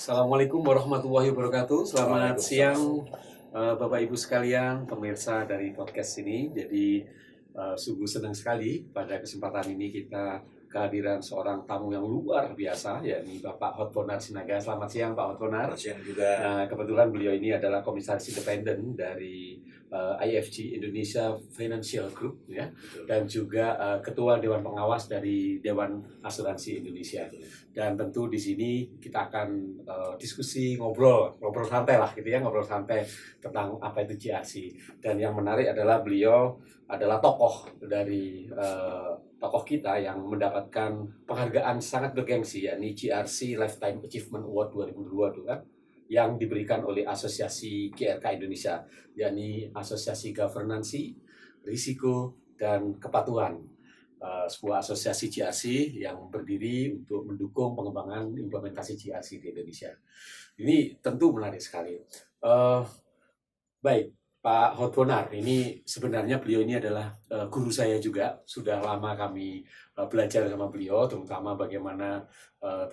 Assalamualaikum warahmatullahi wabarakatuh. Selamat siang, Bapak Ibu sekalian, pemirsa dari podcast ini. Jadi sungguh senang sekali pada kesempatan ini kita kehadiran seorang tamu yang luar biasa, yakni Bapak Hotbonar Sinaga. Selamat siang Pak Hotbonar. Selamat siang juga. Nah, kebetulan beliau ini adalah komisaris independen dari IFG Indonesia Financial Group, ya, dan juga ketua Dewan Pengawas dari Dewan Asuransi Indonesia. Dan tentu di sini kita akan diskusi, ngobrol santai lah gitu ya, ngobrol santai tentang apa itu GRC. Dan yang menarik adalah beliau adalah tokoh dari tokoh kita yang mendapatkan penghargaan sangat bergengsi, yakni GRC Lifetime Achievement Award 2022 kan, yang diberikan oleh Asosiasi GRK Indonesia, yakni Asosiasi Governansi, Risiko, dan Kepatuhan. Sebuah asosiasi GRC yang berdiri untuk mendukung pengembangan implementasi GRC di Indonesia. Ini tentu menarik sekali. Baik, Pak Hotbonar, ini sebenarnya beliau ini adalah guru saya juga. Sudah lama kami belajar sama beliau, terutama bagaimana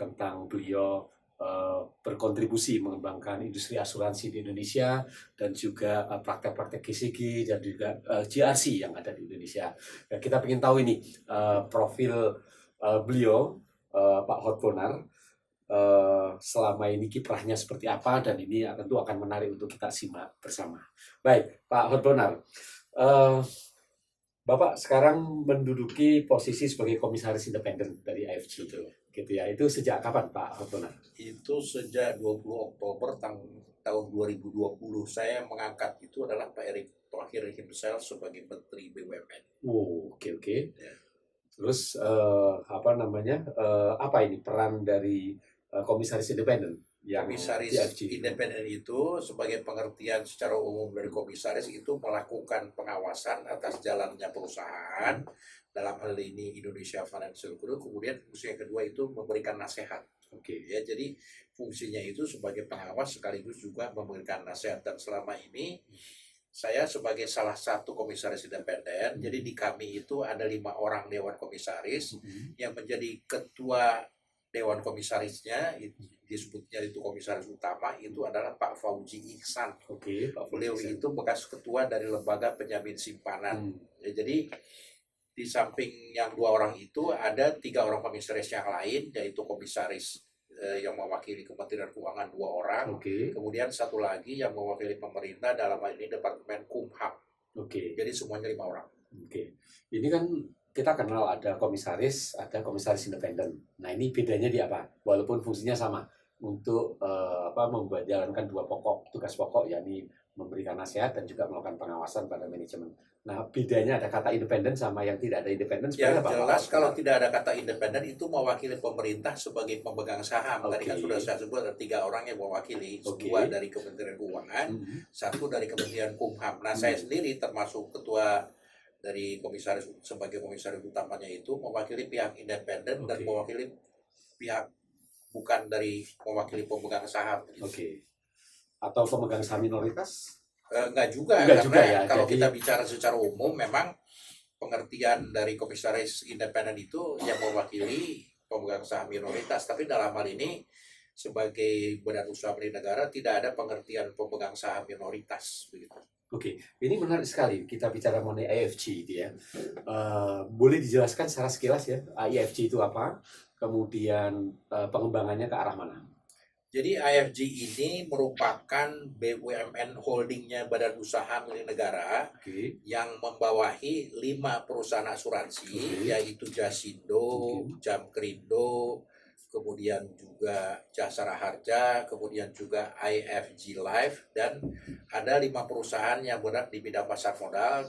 tentang beliau berkontribusi mengembangkan industri asuransi di Indonesia dan juga praktek-praktek GCG dan juga GRC yang ada di Indonesia. Ya, kita ingin tahu ini profil beliau, Pak Hotbonar, selama ini kiprahnya seperti apa, dan ini tentu akan menarik untuk kita simak bersama. Baik, Pak Hotbonar, Bapak sekarang menduduki posisi sebagai komisaris independen dari IFG itu, gitu ya. Itu sejak kapan, Pak Hotbonar? Itu sejak 20 Oktober tahun 2020 saya mengangkat itu adalah Pak Erick Thohir himself sebagai Menteri BUMN. Oh, oke. Ya. Terus apa ini peran dari komisaris independen? Komisaris independen itu sebagai pengertian secara umum dari komisaris itu melakukan pengawasan atas jalannya perusahaan, dalam hal ini Indonesia Financial Group. Kemudian fungsi yang kedua itu memberikan nasihat. Ya, jadi fungsinya itu sebagai pengawas sekaligus juga memberikan nasihat. Dan selama ini saya sebagai salah satu komisaris independen, jadi di kami itu ada 5 orang dewan komisaris yang menjadi ketua dewan komisarisnya, disebutnya itu komisaris utama, itu adalah Pak Fauzi Ihsan. Beliau itu bekas ketua dari lembaga penjamin simpanan. Ya, jadi di samping yang 2 orang itu ada 3 orang komisaris yang lain, yaitu komisaris yang mewakili Kementerian Keuangan 2 orang, kemudian 1 lagi yang mewakili pemerintah, dalam hal ini Departemen Kumham. Jadi semuanya 5 orang. Ini kan kita kenal ada komisaris independen. Nah, ini bedanya di apa? Walaupun fungsinya sama untuk menjalankan 2 tugas pokok, yakni memberikan nasihat dan juga melakukan pengawasan pada manajemen. Nah, bedanya ada kata independen sama yang tidak ada independen. Yang jelas kalau tidak ada kata independen itu mewakili pemerintah sebagai pemegang saham. Tadi kan sudah saya sebut ada 3 orang yang mewakili, 2 dari Kementerian Keuangan, 1 dari Kementerian Kumham. Nah, saya sendiri termasuk ketua dari sebagai komisaris utamanya itu mewakili pihak independen dan mewakili pihak bukan dari mewakili pemegang saham. Atau pemegang saham minoritas? Enggak juga ya. Kalau kita bicara secara umum, memang pengertian dari komisaris independen itu yang mewakili pemegang saham minoritas. Tapi dalam hal ini sebagai badan usaha milik negara tidak ada pengertian pemegang saham minoritas, begitu. Ini menarik sekali kita bicara mengenai IFG itu ya. Boleh dijelaskan secara sekilas ya, IFG itu apa? Kemudian pengembangannya ke arah mana? Jadi IFG ini merupakan BUMN holdingnya badan usaha milik negara yang membawahi 5 perusahaan asuransi, yaitu Jasindo, Jamkrindo, kemudian juga Jasara Harja, kemudian juga IFG Life, dan ada 5 perusahaan yang bergerak di bidang pasar modal.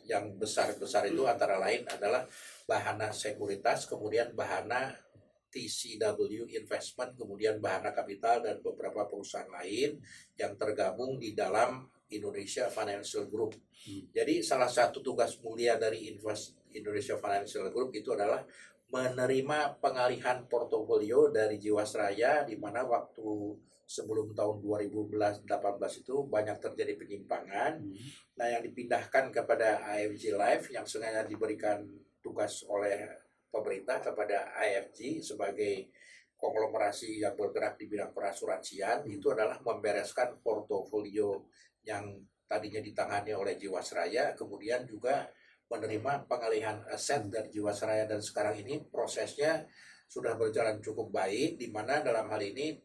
Yang besar-besar itu antara lain adalah Bahana Sekuritas, kemudian Bahana TCW Investment, kemudian Bahana Capital, dan beberapa perusahaan lain yang tergabung di dalam Indonesia Financial Group. Jadi salah satu tugas mulia dari Indonesia Financial Group itu adalah menerima pengalihan portofolio dari Jiwasraya, di mana waktu sebelum tahun 2018 itu banyak terjadi penyimpangan. Nah, yang dipindahkan kepada IFG Life yang sengaja diberikan tugas oleh pemerintah kepada IFG sebagai konglomerasi yang bergerak di bidang perasuransian itu adalah membereskan portofolio yang tadinya ditangani oleh Jiwasraya, kemudian juga menerima pengalihan aset dari Jiwasraya, dan sekarang ini prosesnya sudah berjalan cukup baik, di mana dalam hal ini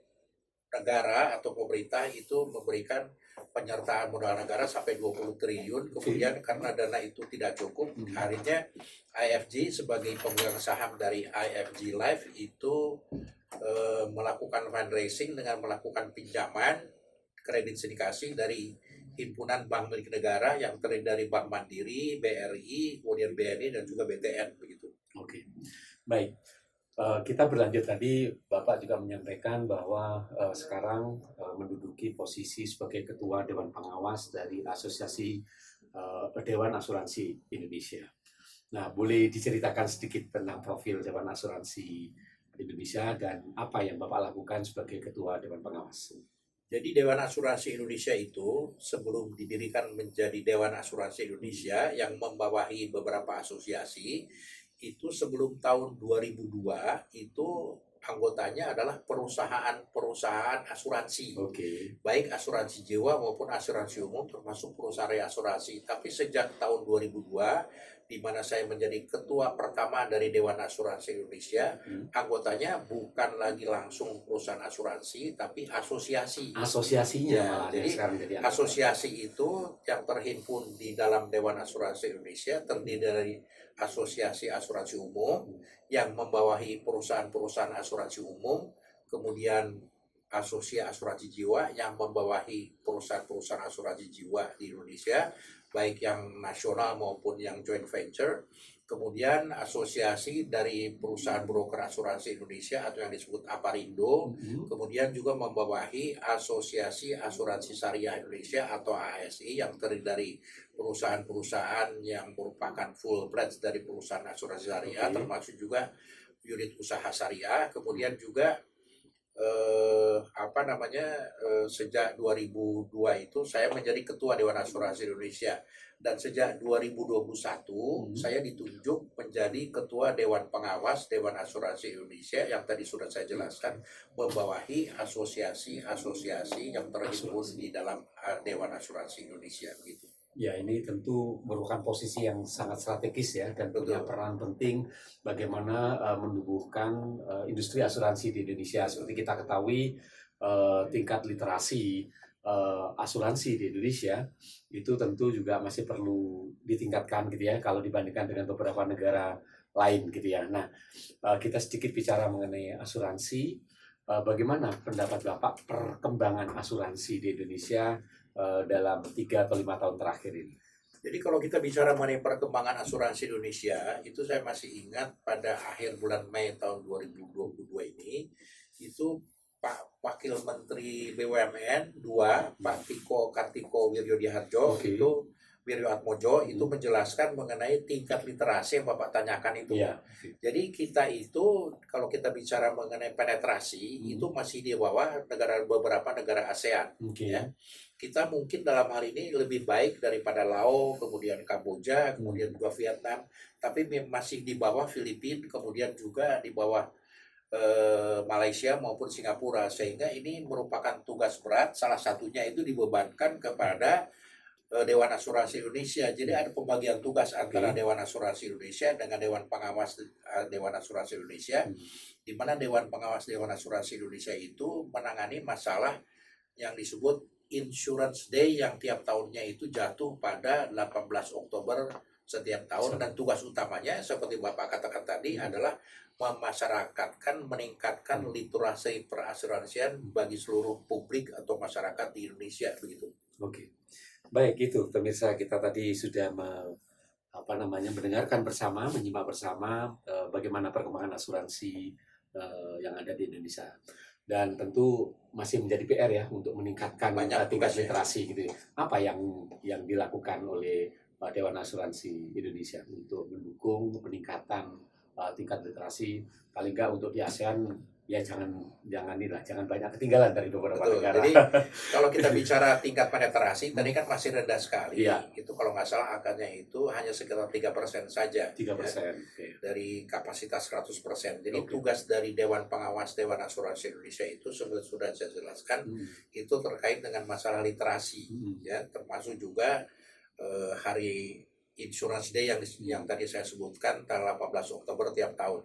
negara atau pemerintah itu memberikan penyertaan modal negara sampai 20 triliun. Kemudian karena dana itu tidak cukup, akhirnya IFG sebagai pemegang saham dari IFG Life itu melakukan fundraising dengan melakukan pinjaman kredit sindikasi dari himpunan bank milik negara yang terdiri dari Bank Mandiri, BRI, kemudian BNI dan juga BTN begitu. Oke, baik. Kita berlanjut tadi, Bapak juga menyampaikan bahwa sekarang menduduki posisi sebagai Ketua Dewan Pengawas dari Asosiasi Dewan Asuransi Indonesia. Nah, boleh diceritakan sedikit tentang profil Dewan Asuransi Indonesia dan apa yang Bapak lakukan sebagai Ketua Dewan Pengawas? Jadi Dewan Asuransi Indonesia itu sebelum didirikan menjadi Dewan Asuransi Indonesia yang membawahi beberapa asosiasi, itu sebelum tahun 2002 itu anggotanya adalah perusahaan-perusahaan asuransi. Baik asuransi jiwa maupun asuransi umum termasuk perusahaan reasuransi. Tapi sejak tahun 2002 di mana saya menjadi ketua pertama dari Dewan Asuransi Indonesia, anggotanya bukan lagi langsung perusahaan asuransi tapi asosiasi. Asosiasinya jadi asosiasi itu yang terhimpun di dalam Dewan Asuransi Indonesia terdiri dari asosiasi asuransi umum yang membawahi perusahaan-perusahaan asuransi umum, kemudian asosiasi asuransi jiwa yang membawahi perusahaan-perusahaan asuransi jiwa di Indonesia, baik yang nasional maupun yang joint venture, kemudian asosiasi dari perusahaan broker asuransi Indonesia atau yang disebut Aparindo, kemudian juga membawahi asosiasi asuransi syariah Indonesia atau ASI yang terdiri dari perusahaan-perusahaan yang merupakan full pledge dari perusahaan asuransi syariah, termasuk juga unit usaha syariah. Kemudian juga sejak 2002 itu saya menjadi ketua Dewan Asuransi Indonesia, dan sejak 2021 saya ditunjuk menjadi ketua Dewan Pengawas Dewan Asuransi Indonesia yang tadi sudah saya jelaskan membawahi asosiasi-asosiasi yang terhimpun di dalam Dewan Asuransi Indonesia begitu. Ya, ini tentu merupakan posisi yang sangat strategis ya, dan punya peran penting bagaimana menumbuhkan industri asuransi di Indonesia. Seperti kita ketahui, tingkat literasi asuransi di Indonesia itu tentu juga masih perlu ditingkatkan gitu ya, kalau dibandingkan dengan beberapa negara lain gitu ya. Nah, kita sedikit bicara mengenai asuransi. Bagaimana pendapat Bapak perkembangan asuransi di Indonesia dalam 3 atau 5 tahun terakhir ini? Jadi kalau kita bicara mengenai perkembangan asuransi Indonesia, itu saya masih ingat pada akhir bulan Mei tahun 2022 ini, itu Pak Wakil Menteri BUMN 2, Pak Tiko Kartiko Wiryodiharjo, itu Wiryoatmojo itu menjelaskan mengenai tingkat literasi yang Bapak tanyakan itu. Jadi kita itu kalau kita bicara mengenai penetrasi itu masih di bawah beberapa negara ASEAN. Ya. Kita mungkin dalam hal ini lebih baik daripada Laos, kemudian Kamboja, kemudian juga Vietnam, tapi masih di bawah Filipina, kemudian juga di bawah Malaysia maupun Singapura, sehingga ini merupakan tugas berat. Salah satunya itu dibebankan kepada Dewan Asuransi Indonesia. Jadi ada pembagian tugas antara Dewan Asuransi Indonesia dengan Dewan Pengawas Dewan Asuransi Indonesia, di mana Dewan Pengawas Dewan Asuransi Indonesia itu menangani masalah yang disebut Insurance Day yang tiap tahunnya itu jatuh pada 18 Oktober setiap tahun, dan tugas utamanya seperti Bapak katakan tadi adalah memasyarakatkan, meningkatkan literasi perasuransian bagi seluruh publik atau masyarakat di Indonesia begitu. Baik, itu pemirsa, kita tadi sudah mendengarkan bersama, menyimak bersama bagaimana perkembangan asuransi yang ada di Indonesia, dan tentu masih menjadi PR ya untuk meningkatkan tingkat literasi gitu. Apa yang dilakukan oleh Dewan Asuransi Indonesia untuk mendukung peningkatan tingkat literasi, paling nggak untuk di ASEAN ya jangan banyak ketinggalan dari beberapa Betul. negara. Jadi kalau kita bicara tingkat penetrasi tadi kan masih rendah sekali. Iya. Itu kalau nggak salah angkanya itu hanya sekitar 3% saja. 3%. Dari kapasitas 100%. Jadi Oke. tugas dari Dewan Pengawas Dewan Asuransi Indonesia itu sudah saya jelaskan itu terkait dengan masalah literasi, ya, termasuk juga hari Insurance Day yang tadi saya sebutkan tanggal 18 Oktober tiap tahun.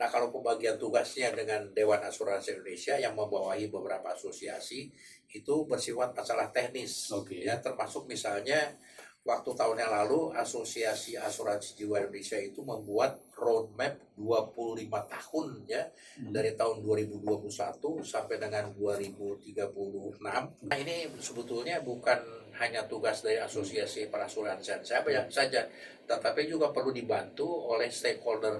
Nah, kalau pembagian tugasnya dengan Dewan Asuransi Indonesia yang membawahi beberapa asosiasi itu bersifat masalah teknis, ya, termasuk misalnya waktu tahun yang lalu Asosiasi Asuransi Jiwa Indonesia itu membuat roadmap 25 tahun, ya, dari tahun 2021 sampai dengan 2036. Nah, ini sebetulnya bukan hanya tugas dari Asosiasi Perasuransian saja, tetapi juga perlu dibantu oleh stakeholder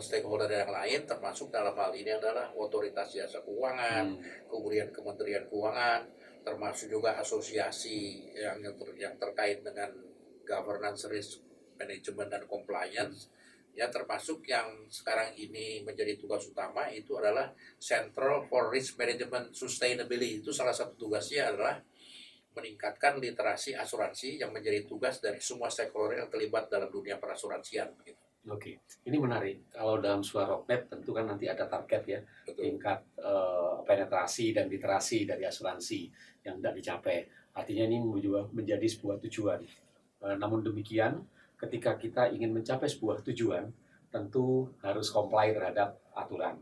yang lain, termasuk dalam hal ini adalah Otoritas Jasa Keuangan, kemudian Kementerian Keuangan, termasuk juga asosiasi yang terkait dengan governance, risk management, dan compliance, ya, termasuk yang sekarang ini menjadi tugas utama itu adalah Central for Risk Management Sustainability. Itu salah satu tugasnya adalah meningkatkan literasi asuransi yang menjadi tugas dari semua stakeholder yang terlibat dalam dunia perasuransian. Oke, ini menarik. Kalau dalam sebuah roadmap tentu kan nanti ada target, ya. Betul. Tingkat penetrasi dan literasi dari asuransi yang tidak dicapai. Artinya ini juga menjadi sebuah tujuan. Namun demikian, ketika kita ingin mencapai sebuah tujuan, tentu harus comply terhadap aturan,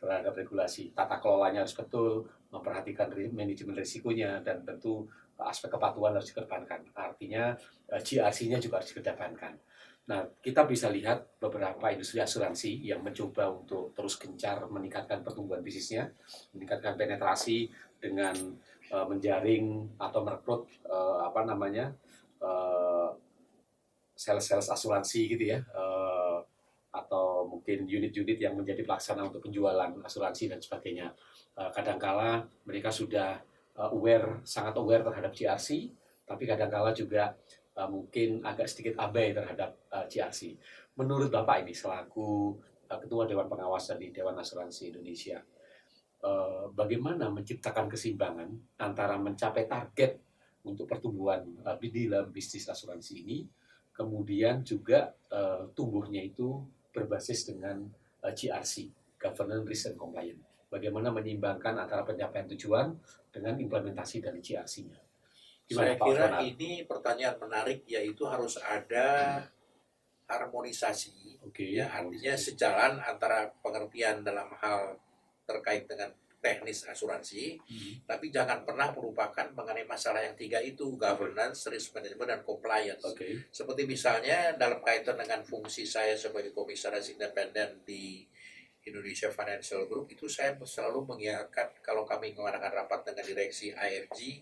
terhadap regulasi. Tata kelolanya harus betul, memperhatikan manajemen risikonya, dan tentu aspek kepatuhan harus dikedepankan. Artinya GRC-nya juga harus dikedepankan. Nah, kita bisa lihat beberapa industri asuransi yang mencoba untuk terus gencar meningkatkan pertumbuhan bisnisnya, meningkatkan penetrasi dengan menjaring atau merekrut sales asuransi gitu, ya, atau mungkin unit-unit yang menjadi pelaksana untuk penjualan asuransi dan sebagainya. Kadangkala mereka sudah sangat aware terhadap GRC, tapi kadangkala juga mungkin agak sedikit abai terhadap GRC. Menurut Bapak ini selaku Ketua Dewan Pengawas dari Dewan Asuransi Indonesia, bagaimana menciptakan keseimbangan antara mencapai target untuk pertumbuhan di dalam bisnis asuransi ini, kemudian juga tumbuhnya itu berbasis dengan GRC, Governance, Risk and Compliance. Bagaimana menyeimbangkan antara pencapaian tujuan dengan implementasi dari GRC-nya. Saya kira ini pertanyaan menarik, yaitu harus ada harmonisasi, ya, artinya sejalan antara pengertian dalam hal terkait dengan teknis asuransi, tapi jangan pernah melupakan mengenai masalah yang tiga itu, governance, risk management, dan compliance. Seperti misalnya dalam kaitan dengan fungsi saya sebagai komisaris independen di Indonesia Financial Group, itu saya selalu mengingatkan kalau kami mengadakan rapat dengan direksi IFG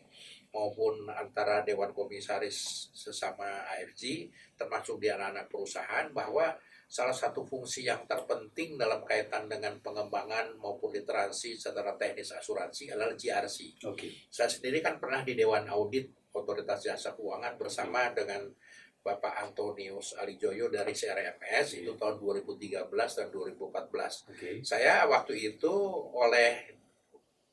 maupun antara Dewan Komisaris sesama IFG, termasuk di anak-anak perusahaan, bahwa salah satu fungsi yang terpenting dalam kaitan dengan pengembangan maupun literasi secara teknis asuransi adalah GRC. Saya sendiri kan pernah di Dewan Audit Otoritas Jasa Keuangan bersama dengan Bapak Antonius Alijoyo dari CRMS, itu tahun 2013 dan 2014. Saya waktu itu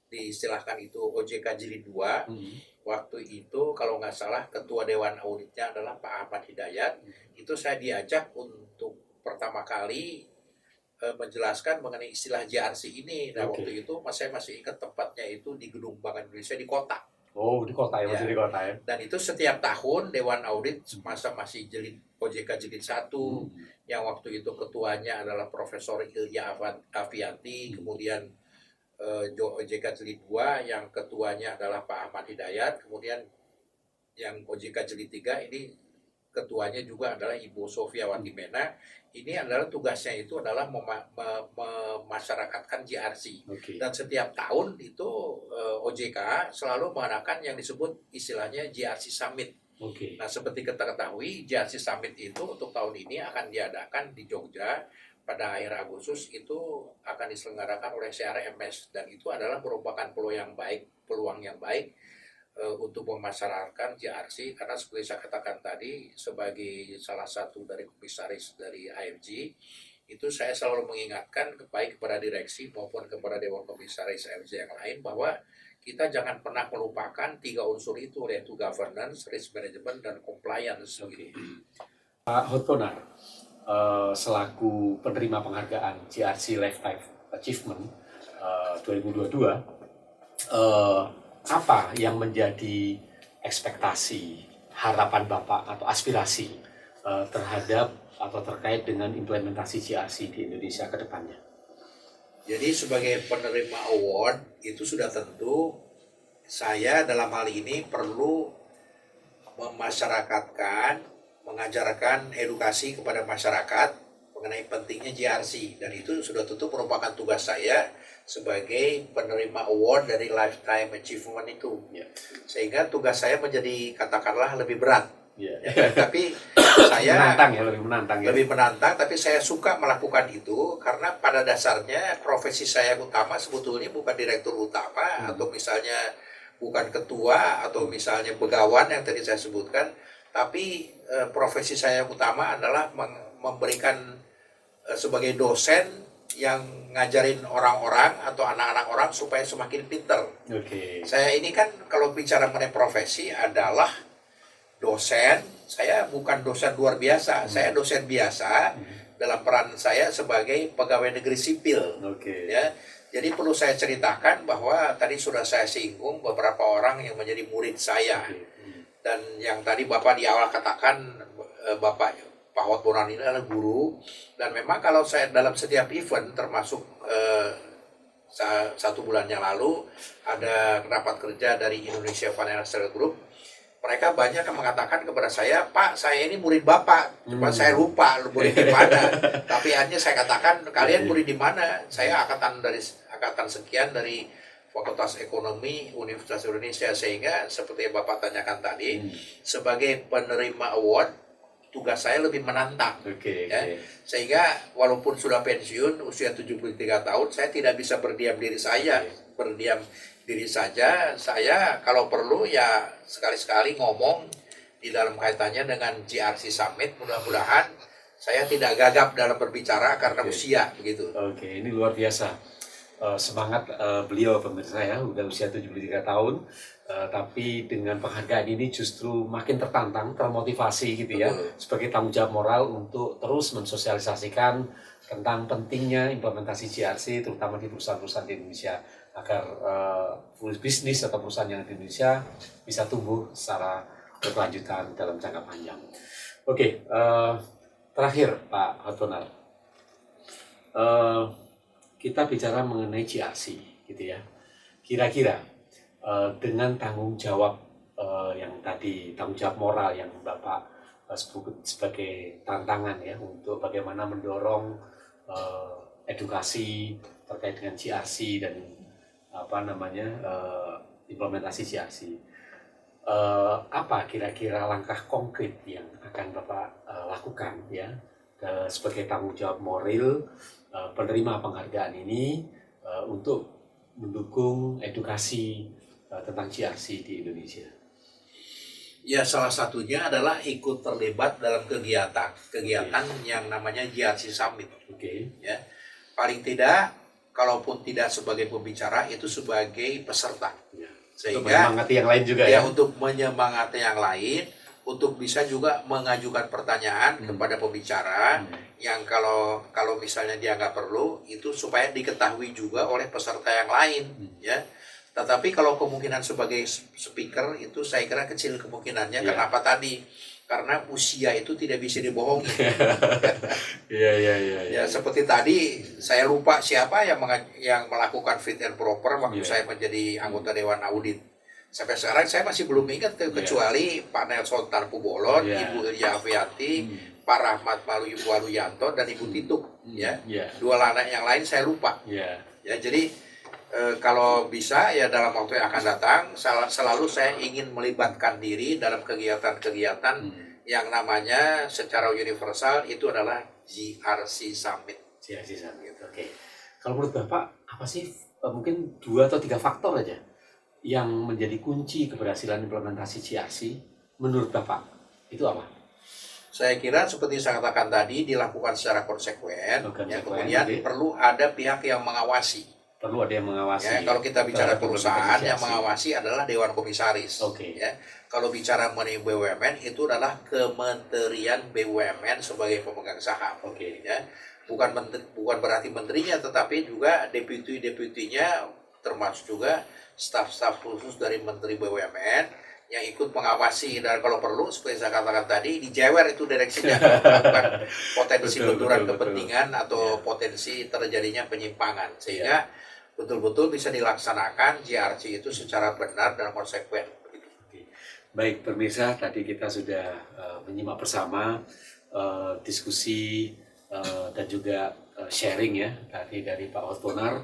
diistilahkan itu OJK Jilid 2, waktu itu kalau nggak salah Ketua Dewan Auditnya adalah Pak Ahmad Hidayat. Itu saya diajak untuk pertama kali menjelaskan mengenai istilah GRC ini. Nah, waktu itu saya masih ingat tempatnya itu di Gedung Bank Indonesia di kota. Di kota ya, masih di kota ya. Dan itu setiap tahun Dewan Audit masa masih OJK Jilid 1, yang waktu itu ketuanya adalah Profesor Ilya Afianti, kemudian OJK Jilid 2 yang ketuanya adalah Pak Ahmad Hidayat, kemudian yang OJK Jilid 3 ini ketuanya juga adalah Ibu Sofia Watimena. Ini adalah tugasnya itu adalah memasyarakatkan GRC. Dan setiap tahun itu OJK selalu mengadakan yang disebut istilahnya GRC Summit. Nah, seperti kita ketahui, GRC Summit itu untuk tahun ini akan diadakan di Jogja pada akhir Agustus. Itu akan diselenggarakan oleh CRMS, dan itu adalah merupakan peluang yang baik untuk memasyarakatkan GRC, karena seperti saya katakan tadi, sebagai salah satu dari komisaris dari IFG, itu saya selalu mengingatkan baik kepada direksi maupun kepada Dewan Komisaris AFC yang lain bahwa kita jangan pernah melupakan 3 unsur itu, yaitu governance, risk management, dan compliance. Oke. Pak Hottonar, selaku penerima penghargaan GRC Lifetime Achievement 2022, apa yang menjadi ekspektasi, harapan Bapak atau aspirasi terhadap atau terkait dengan implementasi GRC di Indonesia ke depannya? Jadi sebagai penerima award itu sudah tentu saya dalam hal ini perlu memasyarakatkan, mengajarkan edukasi kepada masyarakat mengenai pentingnya GRC, dan itu sudah tentu merupakan tugas saya sebagai penerima award dari Lifetime Achievement itu. Sehingga tugas saya menjadi katakanlah lebih berat. Tapi saya lebih menantang, tapi saya suka melakukan itu karena pada dasarnya profesi saya utama sebetulnya bukan direktur utama atau misalnya bukan ketua atau misalnya begawan yang tadi saya sebutkan, tapi profesi saya utama adalah memberikan sebagai dosen yang ngajarin orang-orang atau anak-anak orang supaya semakin pinter. Saya ini kan kalau bicara mengenai profesi adalah dosen, saya bukan dosen luar biasa, saya dosen biasa dalam peran saya sebagai pegawai negeri sipil. Ya, jadi perlu saya ceritakan bahwa tadi sudah saya singgung beberapa orang yang menjadi murid saya, dan yang tadi Bapak di awal katakan Bapak Pak Hottonar ini adalah guru, dan memang kalau saya dalam setiap event termasuk 1 bulan yang lalu ada rapat kerja dari Indonesia Financial Group. Mereka banyak yang mengatakan kepada saya, Pak, saya ini murid Bapak, cuma saya lupa murid di mana. Tapi akhirnya saya katakan, kalian murid di mana? Saya angkatan sekian dari Fakultas Ekonomi Universitas Indonesia. Sehingga seperti yang Bapak tanyakan tadi, sebagai penerima award, tugas saya lebih menantang. Sehingga walaupun sudah pensiun, usia 73 tahun, saya tidak bisa berdiam diri saja. Saya kalau perlu ya sekali-sekali ngomong di dalam kaitannya dengan GRC Summit. Mudah-mudahan saya tidak gagap dalam berbicara karena usia begitu. Ini luar biasa semangat beliau, pemirsa ya, udah usia 73 tahun, tapi dengan penghargaan ini justru makin tertantang, termotivasi gitu ya, sebagai tanggung jawab moral untuk terus mensosialisasikan tentang pentingnya implementasi GRC terutama di perusahaan-perusahaan di Indonesia, agar bisnis atau perusahaan yang di Indonesia bisa tumbuh secara berkelanjutan dalam jangka panjang. Terakhir Pak Hottonar, kita bicara mengenai GRC gitu ya. Kira-kira dengan tanggung jawab yang tadi, tanggung jawab moral yang Bapak sebut sebagai tantangan ya untuk bagaimana mendorong edukasi terkait dengan GRC dan implementasi GRC. Apa kira-kira langkah konkret yang akan Bapak lakukan ya sebagai tanggung jawab moral penerima penghargaan ini untuk mendukung edukasi tentang GRC di Indonesia? Ya, salah satunya adalah ikut terlibat dalam kegiatan yang namanya GRC Summit. Ya, paling tidak kalaupun tidak sebagai pembicara, itu sebagai peserta. Sehingga untuk menyemangati yang lain juga ya. Untuk menyemangati yang lain, untuk bisa juga mengajukan pertanyaan kepada pembicara yang kalau misalnya dia nggak perlu, itu supaya diketahui juga oleh peserta yang lain. Ya. Tetapi kalau kemungkinan sebagai speaker itu saya kira kecil kemungkinannya. Kenapa tadi? Karena usia itu tidak bisa dibohongi. Ya, seperti tadi saya lupa siapa yang melakukan fit and proper waktu saya menjadi anggota Dewan Audit. Sampai sekarang saya masih belum ingat kecuali Pak Nelson Tarpubolon, Ibu Ilya Afianti, Pak Rahmat Waluyanto, dan Ibu Tituk. Dua anak yang lain saya lupa. Ya, jadi kalau bisa ya dalam waktu yang akan datang selalu saya ingin melibatkan diri dalam kegiatan-kegiatan yang namanya secara universal itu adalah GRC Summit. GRC Summit. Kalau menurut Bapak apa sih mungkin 2 atau 3 faktor aja yang menjadi kunci keberhasilan implementasi GRC menurut Bapak? Itu apa? Saya kira seperti saya katakan tadi dilakukan secara konsekuen, ya, kemudian perlu ada pihak yang mengawasi. Perlu ada yang mengawasi. Ya, kalau kita bicara perusahaan, yang mengawasi adalah Dewan Komisaris. Ya. Kalau bicara mengenai BUMN itu adalah Kementerian BUMN sebagai pemegang saham. Ya. Bukan berarti menterinya, tetapi juga deputi-deputinya, termasuk juga staf-staf khusus dari Menteri BUMN yang ikut mengawasi, dan kalau perlu seperti saya katakan tadi dijewer itu direksinya kalau melakukan potensi benturan kepentingan atau potensi terjadinya penyimpangan, sehingga betul-betul bisa dilaksanakan GRC itu secara benar dan konsekuen. Baik pemirsa, tadi kita sudah menyimak bersama diskusi dan juga sharing ya tadi dari Pak Ottonar,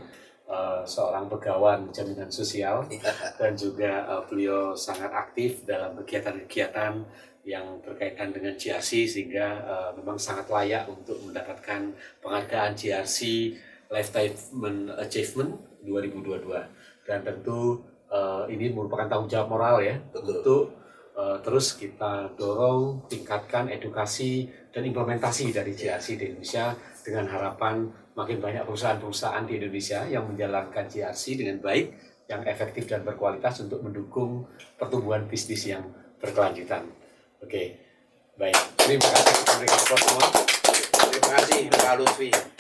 seorang pegawan jaminan sosial, dan juga beliau sangat aktif dalam kegiatan-kegiatan yang berkaitan dengan GRC, sehingga memang sangat layak untuk mendapatkan penghargaan GRC Lifetime Achievement 2022. Dan tentu ini merupakan tanggung jawab moral ya. Betul. Untuk terus kita dorong, tingkatkan edukasi dan implementasi dari GRC di Indonesia, dengan harapan makin banyak perusahaan-perusahaan di Indonesia yang menjalankan GRC dengan baik, yang efektif dan berkualitas untuk mendukung pertumbuhan bisnis yang berkelanjutan. Oke, baik. Terima kasih kepada semua. Terima kasih Pak Lutfi.